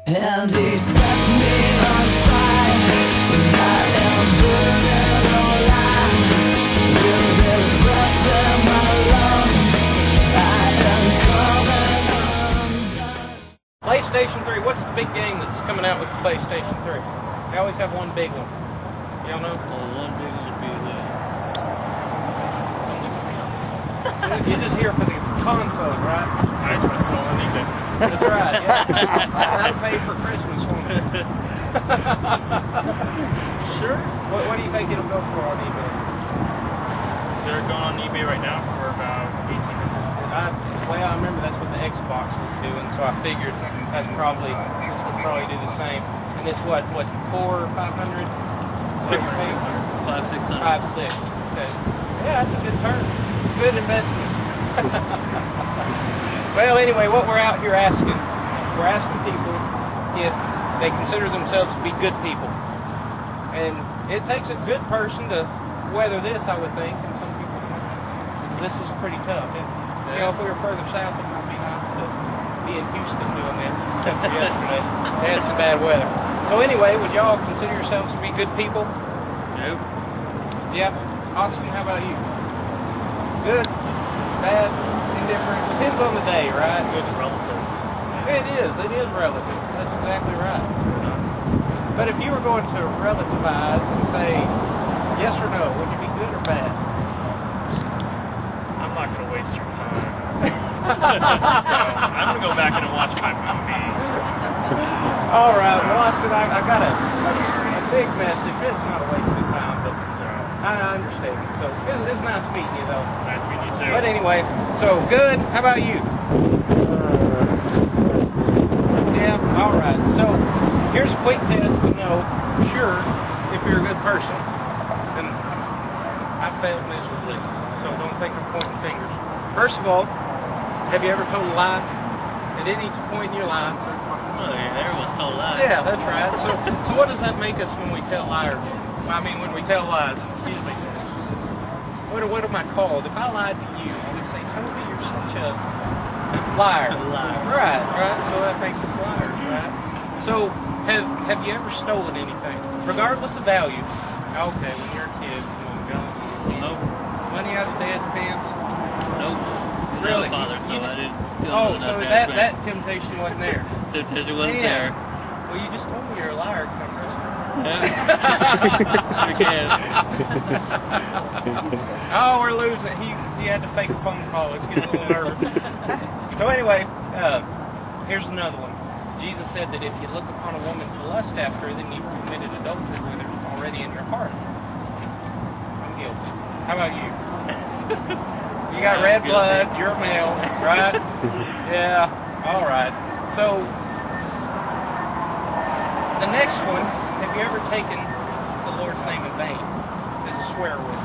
And he set me on fire, and I am burning alive. With this breath in my lungs, I am coming undone. PlayStation 3, what's the big game that's coming out with the PlayStation 3? They always have one big one. Y'all know? Well, one big one would be You're just here for the console, right? That's what it's on eBay. That's right, yeah. That'll pay for Christmas, won't it? Sure. What do you think it'll go for on eBay? They're going on eBay right now for about $1,800. Well, I remember that's what the Xbox was doing, so I figured this would probably do the same. And it's what, 400 or 500? 500, 600. 5, 6. Okay. Yeah, that's a good turn. Good investment. Well, anyway, what we're out here asking, we're asking people if they consider themselves to be good people. And it takes a good person to weather this, I would think, in some people's minds. Because this is pretty tough. You know, if we were further south, it might be nice to be in Houston doing this. Except for yesterday, they had some bad weather. So anyway, would y'all consider yourselves to be good people? Nope. Yep. Austin, how about you? Good, bad, indifferent. Depends on the day, right? It's relative. It is relative. That's exactly right. But if you were going to relativize and say yes or no, would you be good or bad? I'm not going to waste your time. So I'm going to go back and watch my movie. All right, well, Austin, I got a big message. It's not a waste of time, but I understand. So it's nice meeting you, though. Nice meeting you too. But anyway, so good. How about you? Yeah, all right. So here's a quick test to know for sure if you're a good person. And I failed miserably, so don't think I'm pointing fingers. First of all, have you ever told a lie? At any point in your life? Oh, yeah, everyone's told lies. Yeah, that's right. So what does that make us when we tell liars? I mean, when we tell lies. Excuse me. What am I called? If I lied to you, I would say, Toby, you're such a liar. Right. So that makes us liars, right? So have you ever stolen anything, regardless of value? Okay, when you're a kid, Nope. money out of dad's pants. Nope. Really? Father, so I didn't. Oh, so that temptation wasn't there. Temptation wasn't Yeah. there. Well, you just told me you're a liar. Can I trust you? I guess. Oh, we're losing. He had to fake a phone call. It's getting a little nervous. So anyway, here's another one. Jesus said that if you look upon a woman to lust after her, then you've committed adultery with her already in your heart. I'm guilty. How about you? You got red blood. You're a male, right? Yeah. All right. So the next one. Have you ever taken the Lord's name in vain as a swear word?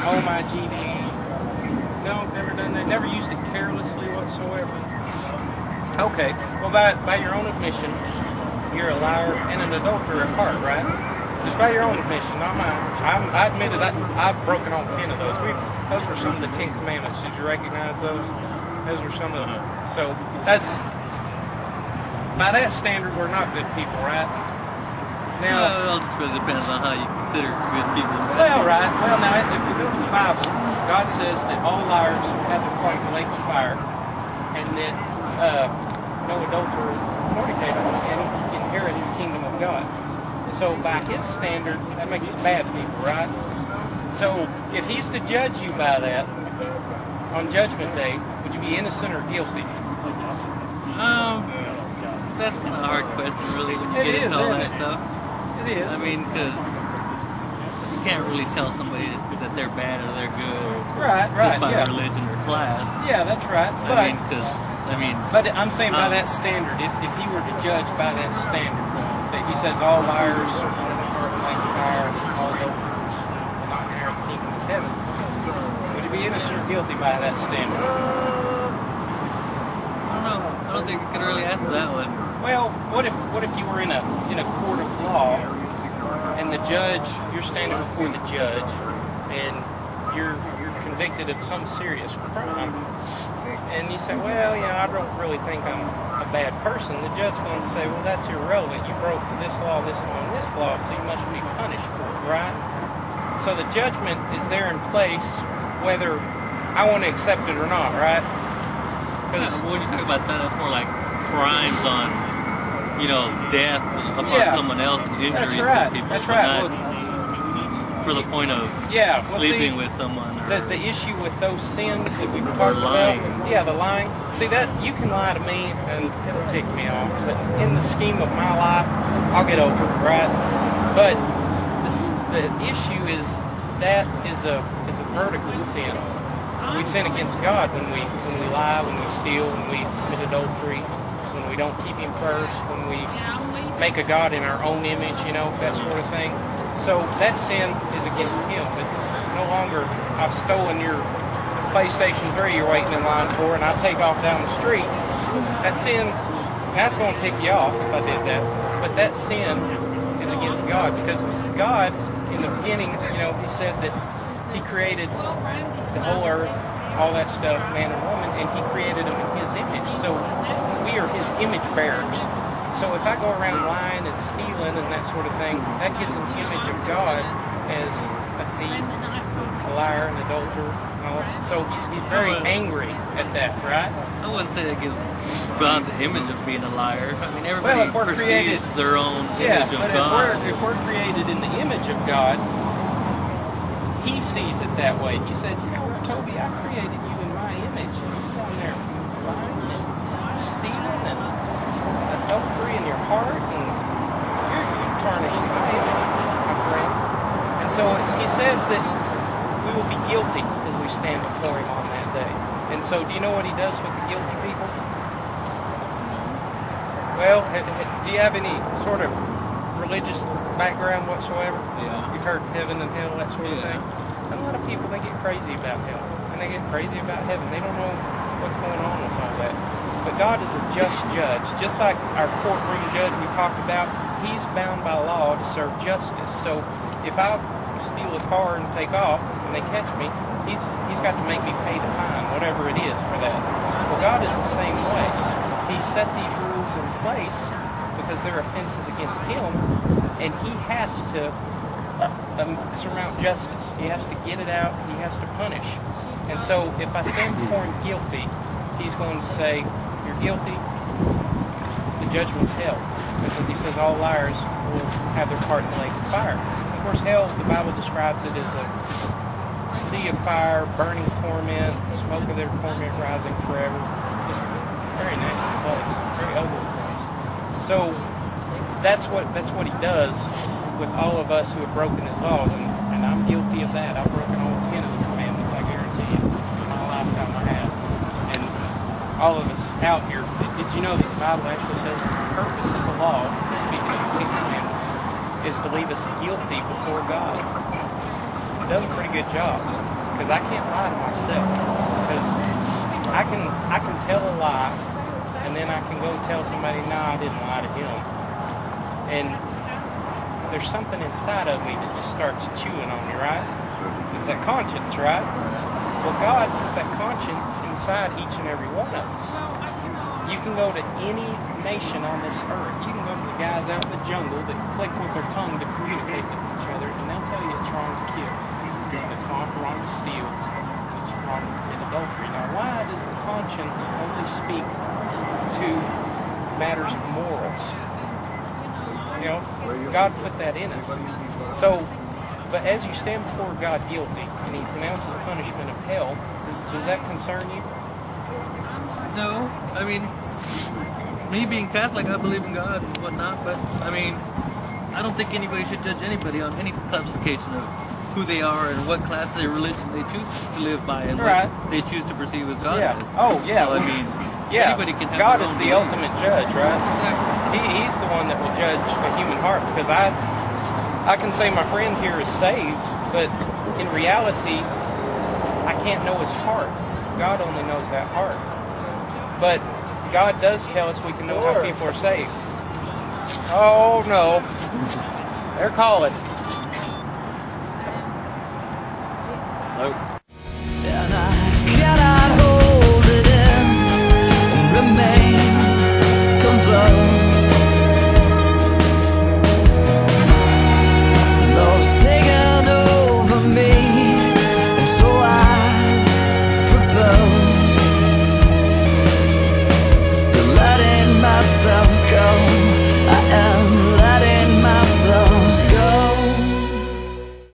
Oh my GD. No, never done that. Never used it carelessly whatsoever. Okay. Well, by your own admission, you're a liar and an adulterer at heart, right? Just by your own admission, not mine. I admit it. I've broken all 10 of those. Those were some of the 10 commandments. Did you recognize those? Those were some of them. So that's by that standard, we're not good people, right? Now, Well, it all just really depends on how you consider good people. well, right. Well, now, if you go to the Bible, God says that all liars have to point the lake of fire, and that no adulterer or fornicator can inherit the kingdom of God. So, by His standard, that makes us bad people, right? So, if He's to judge you by that on Judgment Day, would you be innocent or guilty? That's kind of a hard question, really, when you It get is, into all isn't that it? stuff. It is. I mean, because you can't really tell somebody that they're bad or they're good Right, just by yeah. religion or class. Yeah, that's right. But I'm saying by that standard, if He were to judge by that standard, that He says all liars are going to burn the lake of fire and all adulterers will not inherit the kingdom of heaven, would you be innocent or guilty by that standard? I don't know. I don't think I can really answer that one. Well, what if you were in a court of law and the judge, you're standing before the judge and you're convicted of some serious crime, and you say, well, I don't really think I'm a bad person, the judge's going to say, well, that's irrelevant. You broke this law, and this law, so you must be punished for it, right? So the judgment is there in place whether I want to accept it or not, right? Because when you talk about that, that's more like crimes on, death upon someone else and injuries to people. That's right. For the point of sleeping with someone. Or the issue with those sins that we've talked lying. about. Yeah, the lying. See, that you can lie to me and it'll tick me off, but in the scheme of my life, I'll get over it, right? But the issue is that is a vertical sin. We sin against God when we lie, when we steal, when we commit adultery, when we don't keep Him first, when we make a God in our own image, that sort of thing. So that sin is against Him. It's no longer, I've stolen your PlayStation 3 you're waiting in line for, and I take off down the street. That sin, that's going to tick you off if I did that. But that sin is against God, because God, in the beginning, He said that He created the whole earth, all that stuff, man and woman, and He created them in His image. So we are His image bearers. So if I go around lying and stealing and that sort of thing, that gives an image of God as a thief, a liar, an adulterer, and all that. So he's very angry at that, right? I wouldn't say that gives God the image of being a liar. I mean, everybody perceives their own image of God. If we're created in the image of God, He sees it that way. He said, Toby, I created you in my image. And you're down there lying and stealing and adultery in your heart, and you're tarnishing my image, my friend. And so He says that we will be guilty as we stand before Him on that day. And so do you know what He does with the guilty people? Well, do you have any sort of religious background whatsoever? Yeah. You've heard heaven and hell, that sort of thing? A lot of people, they get crazy about hell, and they get crazy about heaven. They don't know what's going on with all that. But God is a just judge. Just like our courtroom judge we talked about, He's bound by law to serve justice. So if I steal a car and take off, and they catch me, He's got to make me pay the fine, whatever it is for that. Well, God is the same way. He set these rules in place because they're offenses against Him, and He has to surmount justice. He has to get it out. He has to punish. And so if I stand before Him guilty, He's going to say, you're guilty, the judgment's hell. Because He says all liars will have their part in the lake of fire. Of course, hell, the Bible describes it as a sea of fire, burning torment, smoke of their torment rising forever. Just a very nasty place, very ugly place. So that's what He does with all of us who have broken His laws, and I'm guilty of that. I've broken all 10 of the commandments, I guarantee you, in my lifetime I have. And all of us out here, did you know that the Bible actually says the purpose of the law, speaking of the 10 commandments, is to leave us guilty before God? It does a pretty good job, because I can't lie to myself, because I can tell a lie, and then I can go tell somebody, no, I didn't lie to him. And there's something inside of me that just starts chewing on me, right? It's that conscience, right? Well, God put that conscience inside each and every one of us. You can go to any nation on this earth. You can go to the guys out in the jungle that flick with their tongue to communicate with each other, and they'll tell you it's wrong to kill. It's not wrong to steal. It's wrong to commit adultery. Now, why does the conscience only speak to matters of morals? God put that in us. So, but as you stand before God guilty and He pronounces the punishment of hell, does that concern you? No. I mean, me being Catholic, I believe in God and whatnot, but I mean, I don't think anybody should judge anybody on any classification of who they are and what class of religion they choose to live by and what they choose to perceive as God is. Oh, yeah. So, I mean, anybody can have God their is own the belief. ultimate judge, right? Exactly. He's the one that will judge the human heart, because I can say my friend here is saved, but in reality, I can't know his heart. God only knows that heart. But God does tell us we can know how people are saved. Oh, no. They're calling. Nope.